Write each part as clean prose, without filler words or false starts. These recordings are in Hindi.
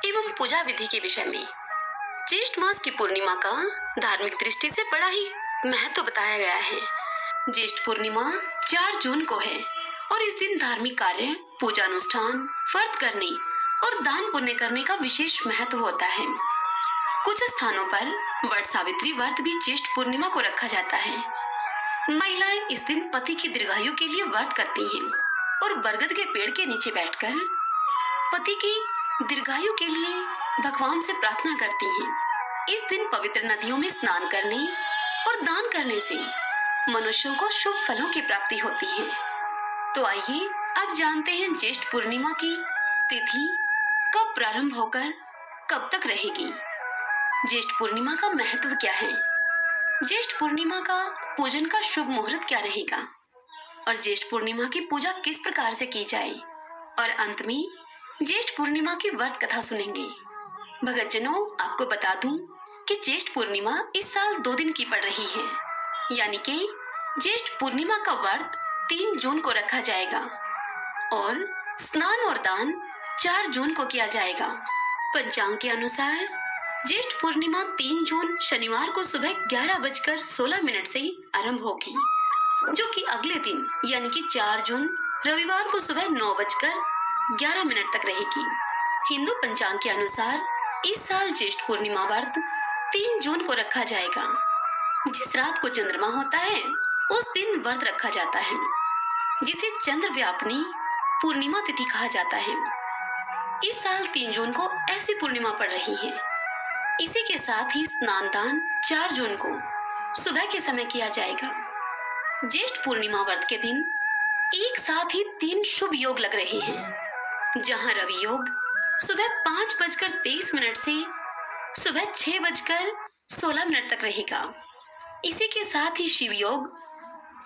एवं पूजा विधि के विषय में। ज्येष्ठ मास की पूर्णिमा का धार्मिक दृष्टि से बड़ा ही महत्व बताया गया है। ज्येष्ठ पूर्णिमा 4 जून को है और इस दिन धार्मिक कार्य, पूजा अनुष्ठान, व्रत करने और दान पुण्य करने का विशेष महत्व होता है। कुछ स्थानों पर वट सावित्री व्रत भी ज्येष्ठ पूर्णिमा को रखा जाता है। महिलाएं इस दिन पति की दीर्घायु के लिए व्रत करती हैं और बरगद के पेड़ के नीचे बैठकर पति की दीर्घायु के लिए भगवान से प्रार्थना करती हैं। इस दिन पवित्र नदियों में स्नान करने और दान करने से मनुष्यों को शुभ फलों की प्राप्ति होती है। तो आइए अब जानते हैं ज्येष्ठ पूर्णिमा की तिथि कब प्रारंभ होकर कब तक रहेगी। ज्येष्ठ पूर्णिमा का महत्व क्या है, ज्येष्ठ पूर्णिमा का पूजन का शुभ मुहूर्त क्या रहेगा और ज्येष्ठ पूर्णिमा की पूजा किस प्रकार से की जाए, और अंत में ज्येष्ठ पूर्णिमा की व्रत कथा सुनेंगे। भक्तजनों, आपको बता दूं कि ज्येष्ठ पूर्णिमा इस साल 2 दिन की पड़ रही है, यानी कि ज्येष्ठ पूर्णिमा का व्रत 3 जून को रखा जाएगा और स्नान और दान 4 जून को किया जाएगा। पंचांग के अनुसार ज्येष्ठ पूर्णिमा 3 जून शनिवार को सुबह 11:16 से आरंभ होगी, जो कि अगले दिन यानी कि 4 जून रविवार को सुबह 9:11 तक रहेगी। हिंदू पंचांग के अनुसार इस साल ज्येष्ठ पूर्णिमा व्रत 3 जून को रखा जाएगा। जिस रात को चंद्रमा होता है उस दिन व्रत रखा जाता है, जिसे चंद्र व्यापनी पूर्णिमा तिथि कहा जाता है। इस साल 3 जून को ऐसी पूर्णिमा पड़ रही है। इसी के साथ ही स्नान दान 4 जून को सुबह के समय किया जाएगा। ज्येष्ठ पूर्णिमा व्रत के दिन एक साथ ही 3 शुभ योग लग रहे हैं, जहां रवि योग सुबह 5:23 से सुबह 6:16 तक रहेगा। इसी के साथ ही शिव योग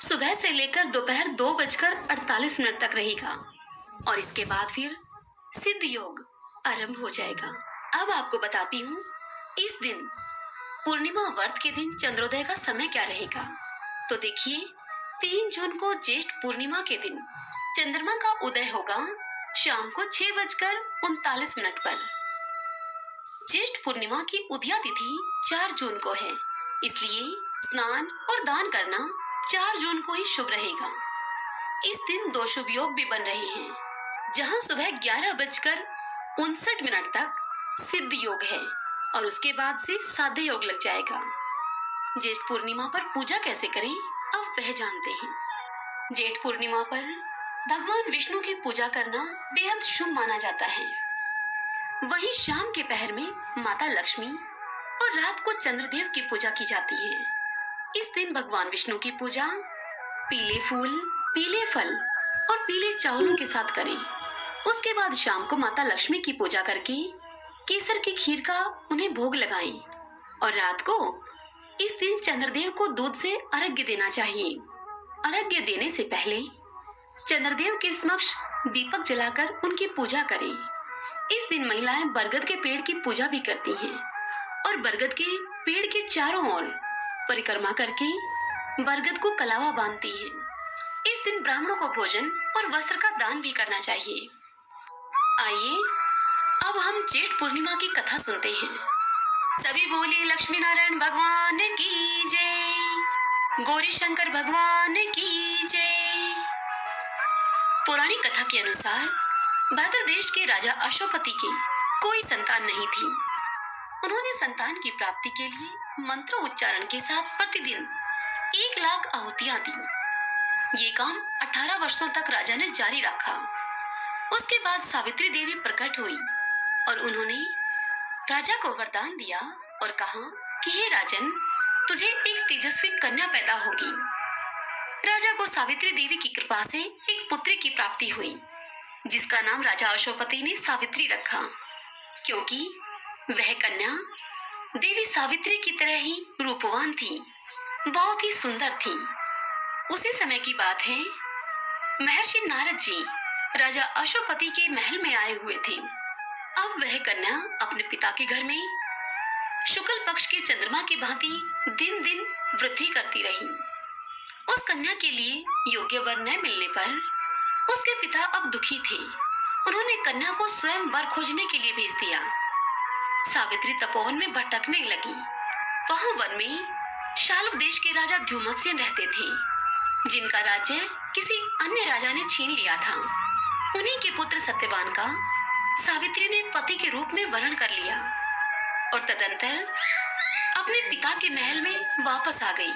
सुबह से लेकर दोपहर 2:48 तक रहेगा और इसके बाद फिर सिद्ध योग आरंभ हो जाएगा। अब आपको बताती हूँ इस दिन पूर्णिमा व्रत के दिन चंद्रोदय का समय क्या रहेगा। तो देखिए, 3 जून को ज्येष्ठ पूर्णिमा के दिन चंद्रमा का उदय होगा शाम को 6:39 पर। ज्येष्ठ पूर्णिमा की उदया तिथि 4 जून को है, इसलिए स्नान और दान करना 4 जून को ही शुभ रहेगा। इस दिन 2 शुभ योग भी बन रहे हैं, जहां सुबह 11:59 तक सिद्ध योग है और उसके बाद से साध्य योग लग जाएगा। ज्येष्ठ पूर्णिमा पर पूजा कैसे करें अब वह जानते हैं। ज्येष्ठ पूर्णिमा पर भगवान विष्णु की पूजा करना बेहद शुभ माना जाता है। वहीं शाम के पहर में माता लक्ष्मी और रात को चंद्रदेव की पूजा की जाती है। इस दिन भगवान विष्णु की पूजा पीले फूल, पीले फल और पीले चावलों के साथ करें। उसके बाद शाम को माता लक्ष्मी की पूजा करके केसर की खीर का उन्हें भोग लगाएं और रात को इस दिन चंद्रदेव को दूध से अर्घ्य देना चाहिए। अर्घ्य देने से पहले चंद्रदेव के समक्ष दीपक जलाकर उनकी पूजा करें। इस दिन महिलाएं बरगद के पेड़ की पूजा भी करती हैं और बरगद के पेड़ के चारों ओर परिक्रमा करके बरगद को कलावा बांधती हैं। इस दिन ब्राह्मणों को भोजन और वस्त्र का दान भी करना चाहिए। आइए अब हम ज्येष्ठ पूर्णिमा की कथा सुनते हैं। सभी बोले लक्ष्मी नारायण भगवान की जय, गौरी शंकर भगवान की जय। पौराणिक कथा के अनुसार भद्र देश के राजा अशोकपति की कोई संतान नहीं थी। उन्होंने संतान की प्राप्ति के लिए मंत्र उच्चारण के साथ प्रतिदिन 1 लाख आहुतियां दी। ये काम 18 वर्षों तक राजा ने जारी रखा। उसके बाद सावित्री देवी प्रकट हुई और उन्होंने राजा को वरदान दिया और कहा कि हे राजन, तुझे एक तेजस्वी कन्या पैदा होगी। राजा को सावित्री देवी की कृपा से एक पुत्री की प्राप्ति हुई, जिसका नाम राजा अशोकपति ने सावित्री रखा, क्योंकि वह कन्या देवी सावित्री की तरह ही रूपवान थी, बहुत ही सुंदर थी। उसी समय की बात है, महर्षि नारद जी राजा अशोकपति के महल में आए हुए थे। अब वह कन्या अपने पिता के घर में शुक्ल पक्ष के चंद्रमा की भांति दिन दिन वृद्धि करती रही। उस कन्या के लिए योग्य वर न मिलने पर उसके पिता अब दुखी थे। उन्होंने कन्या को स्वयं वर खोजने के लिए भेज दिया। सावित्री तपोवन में भटकने लगी। वहां वन में शाल्व देश के राजा ध्युमत्सेन रहते थे, जिनका राज्य किसी अन्य राजा ने छीन लिया था। उन्हीं के पुत्र सत्यवान का सावित्री ने पति के रूप में वरण कर लिया और तदंतर अपने पिता के महल में वापस आ गई।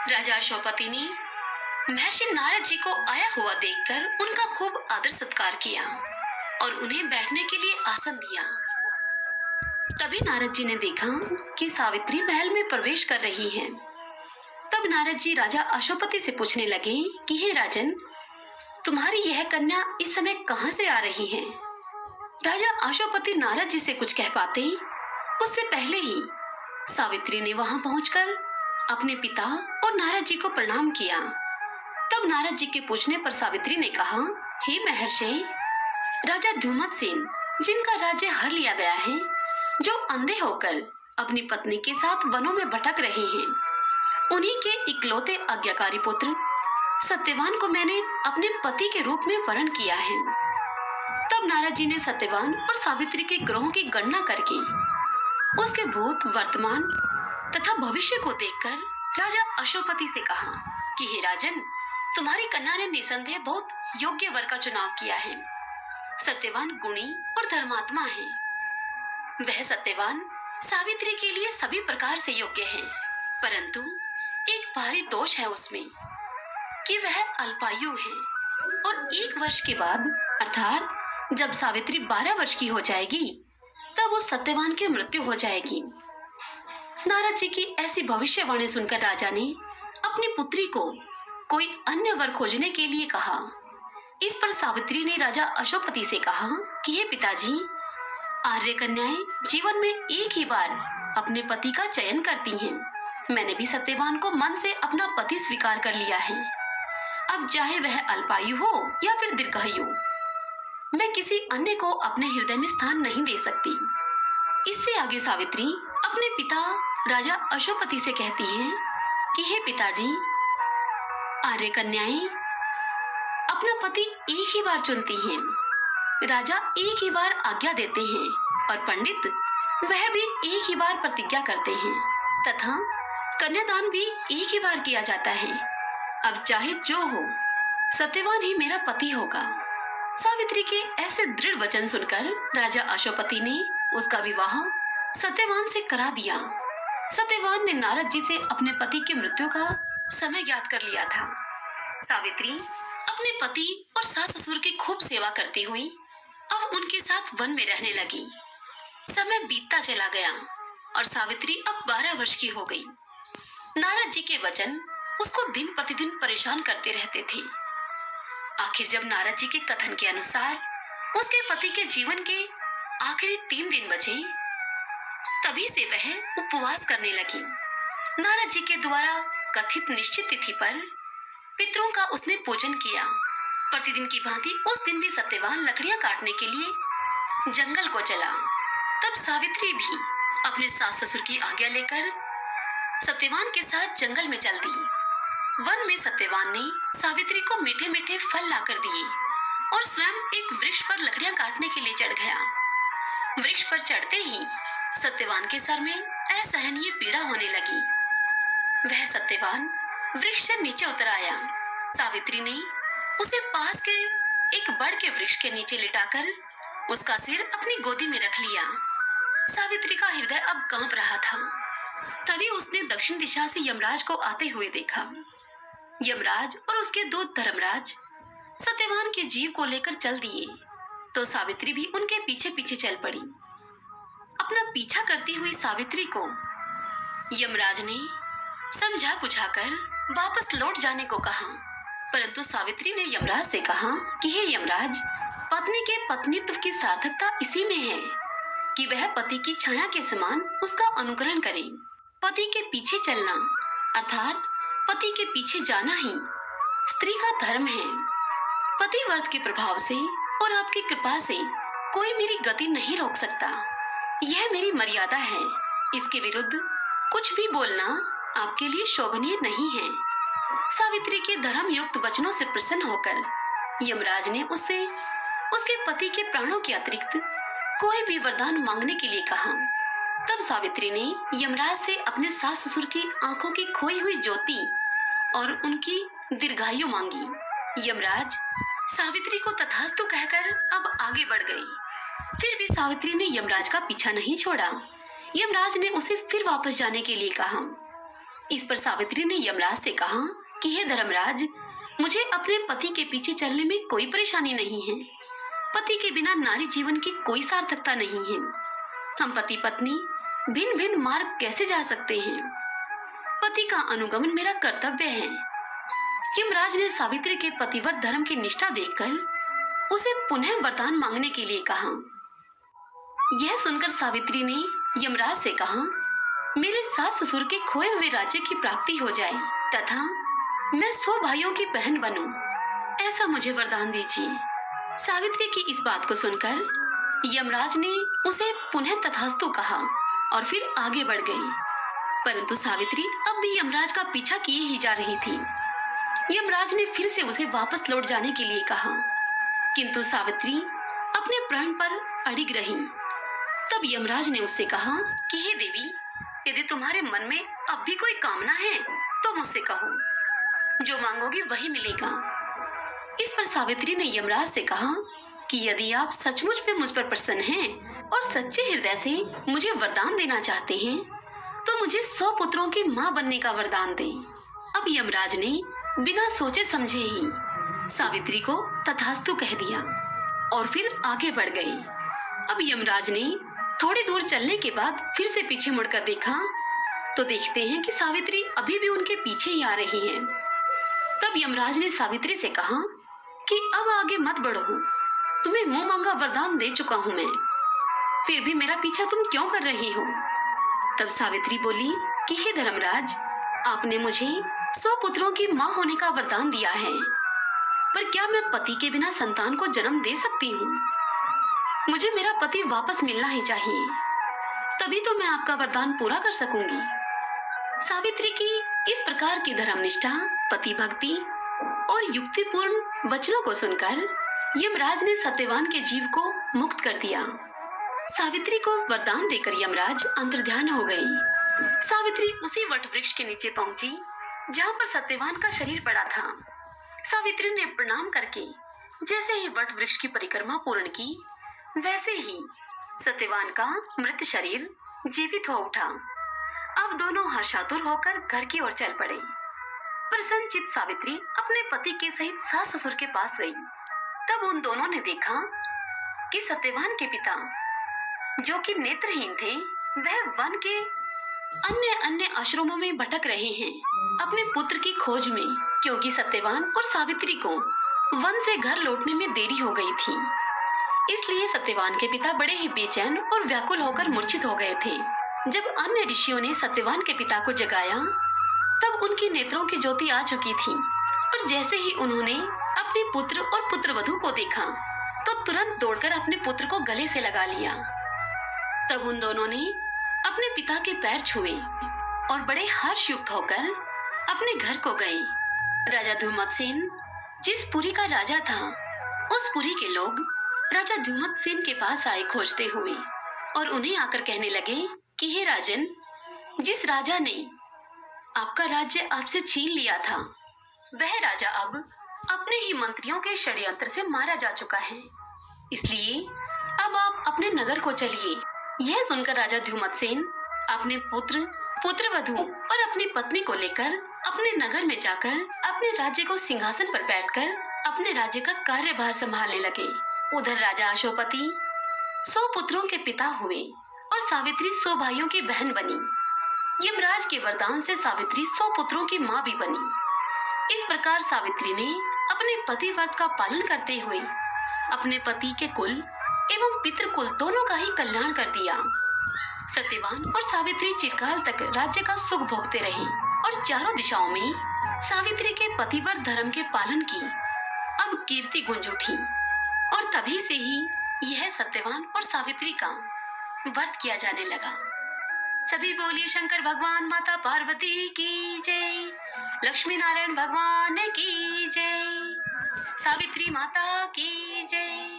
राजा अशोपति ने महर्षि नारद जी को आया हुआ देखकर उनका खूब आदर सत्कार किया और उन्हें बैठने के लिए आसन दिया। तभी नारद जी ने देखा कि सावित्री महल में प्रवेश कर रही हैं। तब नारद जी राजा अशोपति से पूछने लगे कि हे राजन, तुम्हारी यह कन्या इस समय कहां से आ रही है? राजा अशोपति नारद जी से कुछ कह पाते उससे पहले ही सावित्री ने वहां पहुंचकर अपने पिता और नारद जी को प्रणाम किया। तब नारद जी के पूछने पर सावित्री ने कहा, हे महर्षि, राजा ध्युमत्सेन, जिनका राज्य हर लिया गया है, जो अंधे होकर अपनी पत्नी के साथ वनों में भटक रहे हैं, उन्हीं के इकलौते आज्ञाकारी पुत्र सत्यवान को मैंने अपने पति के रूप में वरण किया है। तब नारद जी ने सत्यवान और सावित्री के ग्रहों की गणना करके उसके भूत, वर्तमान तथा भविष्य को देखकर राजा अशोपति से कहा कि हे राजन, तुम्हारी कन्या ने निसंदेह बहुत योग्य वर का चुनाव किया है। सत्यवान गुणी और धर्मात्मा है। वह सत्यवान सावित्री के लिए सभी प्रकार से योग्य है, परंतु एक भारी दोष है उसमें कि वह अल्पायु है और 1 वर्ष के बाद अर्थात जब सावित्री 12 वर्ष की हो जाएगी तब उस सत्यवान की मृत्यु हो जाएगी। नारद जी की ऐसी भविष्यवाणी सुनकर राजा ने अपनी पुत्री को कोई अन्य वर खोजने के लिए कहा। इस पर सावित्री ने राजा अशोपति से कहा कि हे पिताजी, आर्य कन्याएं जीवन में एक ही बार अपने पति का चयन करती हैं। मैंने भी सत्यवान को मन से अपना पति स्वीकार कर लिया है। अब चाहे वह अल्पायु हो या फिर दीर्घायु, मैं किसी अन्य को अपने हृदय में स्थान नहीं दे सकती। इससे आगे सावित्री अपने पिता राजा अशोपति से कहती है कि हे पिताजी, आर्य कन्याएं अपना पति एक ही बार चुनती हैं, राजा एक ही बार आज्ञा देते हैं और पंडित वह भी एक ही बार प्रतिज्ञा करते हैं तथा कन्यादान भी एक ही बार किया जाता है। अब चाहे जो हो, सत्यवान ही मेरा पति होगा। सावित्री के ऐसे दृढ़ वचन सुनकर राजा अशोपति ने उसका विवाह सत्यवान से करा दिया। सत्यवान ने नारद जी से अपने पति की मृत्यु का समय ज्ञात कर लिया था। सावित्री अपने पति और सास ससुर की खूब सेवा करती हुई अब उनके साथ वन में रहने लगी। समय बीतता चला गया और सावित्री अब 12 वर्ष की हो गई। नारद जी के वचन उसको दिन प्रतिदिन परेशान करते रहते थे। आखिर जब नारद जी के कथन के अनुसार उसके पति के जीवन के आखिरी 3 दिन बचे, तभी से वह उपवास करने लगी। नारद जी के द्वारा कथित निश्चित तिथि पर पितरों का उसने पूजन किया। प्रतिदिन की भांति उस दिन भी सत्यवान लकड़ियां काटने के लिए जंगल को चला। तब सावित्री भी अपने सास ससुर की आज्ञा लेकर सत्यवान के साथ जंगल में चल दी। वन में सत्यवान ने सावित्री को मीठे मीठे फल लाकर दिए और स्वयं एक वृक्ष पर लकड़ियां काटने के लिए चढ़ गया। वृक्ष पर चढ़ते ही सत्यवान के सर में असहनीय पीड़ा होने लगी। वह सत्यवान वृक्ष से नीचे उतर आया। सावित्री ने उसे पास के एक बड़ के वृक्ष के नीचे लिटाकर उसका सिर अपनी गोदी में रख लिया। सावित्री का हृदय अब कांप रहा था। तभी उसने दक्षिण दिशा से यमराज को आते हुए देखा। यमराज और उसके 2 धर्मराज सत्यवान के जीव को लेकर चल दिए तो सावित्री भी उनके पीछे पीछे चल पड़ी। अपना पीछा करती हुई सावित्री को यमराज ने समझा बुझाकर वापस लौट जाने को कहा, परंतु सावित्री ने यमराज से कहा कि हे यमराज, पत्नी के पत्नीत्व की सार्थकता इसी में है कि वह पति की छाया के समान उसका अनुकरण करे। पति के पीछे चलना अर्थात पति के पीछे जाना ही स्त्री का धर्म है। पतिव्रत के प्रभाव से और आपकी कृपा से कोई मेरी गति नहीं रोक सकता। यह मेरी मर्यादा है। इसके विरुद्ध कुछ भी बोलना आपके लिए शोभनीय नहीं है। सावित्री के धर्म युक्त वचनों से प्रसन्न होकर यमराज ने उससे उसके पति के प्राणों के अतिरिक्त कोई भी वरदान मांगने के लिए कहा। तब सावित्री ने यमराज से अपने सास ससुर की आंखों की खोई हुई ज्योति और उनकी दीर्घायु मांगी। यमराज सावित्री को तथास्तु कहकर अब आगे बढ़ गई। फिर भी सावित्री ने यमराज का पीछा नहीं छोड़ा। यमराज ने उसे फिर वापस जाने के लिए कहा। इस पर सावित्री ने यमराज से कहा कि हे धर्मराज, मुझे अपने पति के पीछे चलने में कोई परेशानी नहीं है। पति के बिना नारी जीवन की कोई सार्थकता नहीं है। हम पति पत्नी भिन्न भिन्न मार्ग कैसे जा सकते हैं? पति का अनुगमन मेरा कर्तव्य है। यमराज ने सावित्री के पतिव्रत धर्म की निष्ठा देखकर उसे पुनः वरदान मांगने के लिए कहा। यह सुनकर सावित्री ने यमराज से कहा, मेरे सास ससुर के खोए हुए राज्य की प्राप्ति हो जाए तथा मैं 100 भाइयों की बहन बनूं, ऐसा मुझे वरदान दीजिए। सावित्री की इस बात को सुनकर यमराज ने उसे पुनः तथास्तु कहा और फिर आगे बढ़ गई। परंतु सावित्री अब भी यमराज का पीछा किए ही जा रही थी। यमराज ने फिर से उसे वापस लौट जाने के लिए कहा, किंतु सावित्री अपने प्रण पर अड़िग रही। तब यमराज ने उससे कहा कि हे देवी, यदि तुम्हारे मन में अब भी कोई कामना है तो मुझसे कहो, जो मांगोगी वही मिलेगा। इस पर सावित्री ने यमराज से कहा कि यदि आप सचमुच में मुझ पर प्रसन्न हैं और सच्चे हृदय से मुझे वरदान देना चाहते हैं तो मुझे 100 पुत्रों की मां बनने का वरदान दें। अब यमराज ने बिना सोचे समझे ही सावित्री को तथास्तु कह दिया और फिर आगे बढ़ गई। अब यमराज ने थोड़ी दूर चलने के बाद फिर से पीछे मुड़कर देखा तो देखते हैं कि सावित्री अभी भी उनके पीछे ही आ रही है। तब यमराज ने सावित्री से कहा कि अब आगे मत बढ़ो, तुम्हें मुंह मांगा वरदान दे चुका हूं मैं, फिर भी मेरा पीछा तुम क्यों कर रही हो? तब सावित्री बोली कि हे धर्मराज, आपने मुझे 100 पुत्रों की मां होने का वरदान दिया है, पर क्या मैं पति के बिना संतान को जन्म दे सकती हूँ? मुझे मेरा पति वापस मिलना ही चाहिए, तभी तो मैं आपका वरदान पूरा कर सकूंगी। सावित्री की इस प्रकार की धर्मनिष्ठा, पति भक्ति और युक्तिपूर्ण वचनों को सुनकर यमराज ने सत्यवान के जीव को मुक्त कर दिया। सावित्री को वरदान देकर यमराज अंतर्ध्यान हो गई। सावित्री उसी वट वृक्ष के नीचे पहुंची जहां पर सत्यवान का शरीर पड़ा था। सावित्री ने प्रणाम करके जैसे ही वट वृक्ष की परिक्रमा पूर्ण की, वैसे ही सत्यवान का मृत शरीर जीवित हो उठा। अब दोनों हर्षातुर होकर घर की ओर चल पड़े। प्रसन्नचित्त सावित्री अपने पति के सहित सास ससुर के पास गई। तब उन दोनों ने देखा कि सत्यवान के पिता, जो कि नेत्रहीन थे, वह वन के अन्य अन्य आश्रमों में भटक रहे हैं अपने पुत्र की खोज में, क्योंकि सत्यवान और सावित्री को वन से घर लौटने में देरी हो गई थी। इसलिए सत्यवान के पिता बड़े ही बेचैन और व्याकुल होकर मूर्छित हो गए थे। जब अन्य ऋषियों ने सत्यवान के पिता को जगाया, तब उनकी नेत्रों की ज्योति आ चुकी थी और जैसे ही उन्होंने अपने पुत्र और पुत्रवधू को देखा तो तुरंत दौड़कर अपने पुत्र को गले से लगा लिया। तब उन दोनों ने अपने पिता के पैर छुए और बड़े हर्षयुक्त होकर अपने घर को गए। राजा धुमतसेन जिस पुरी का राजा था, उस पुरी के लोग राजा धुमतसेन के पास आए खोजते हुए और उन्हें आकर कहने लगे कि हे राजन, जिस राजा ने आपका राज्य आपसे छीन लिया था, वह राजा अब अपने ही मंत्रियों के षड्यंत्र से मारा जा चुका है। इसलिए अब आप अपने नगर को चलिए। यह सुनकर राजा धुमतसेन अपने पुत्र, पुत्रवधू और अपनी पत्नी को लेकर अपने नगर में जाकर अपने राज्य को सिंहासन पर बैठकर अपने राज्य का कार्यभार संभालने लगे। उधर राजा अशोपति 100 पुत्रों के पिता हुए और सावित्री 100 भाइयों की बहन बनी। यमराज के वरदान से सावित्री 100 पुत्रों की मां भी बनी। इस प्रकार सावित्री ने अपने पति व्रत का पालन करते हुए अपने पति के कुल एवं पितृकुल दोनों का ही कल्याण कर दिया। सत्यवान और सावित्री चिरकाल तक राज्य का सुख भोगते रहे और चारों दिशाओं में सावित्री के पतिव्रत धर्म के पालन की अब कीर्ति गूंज उठी और तभी से ही यह सत्यवान और सावित्री का व्रत किया जाने लगा। सभी बोलिए शंकर भगवान माता पार्वती की जय, लक्ष्मी नारायण भगवान की जय, सावित्री माता की जय।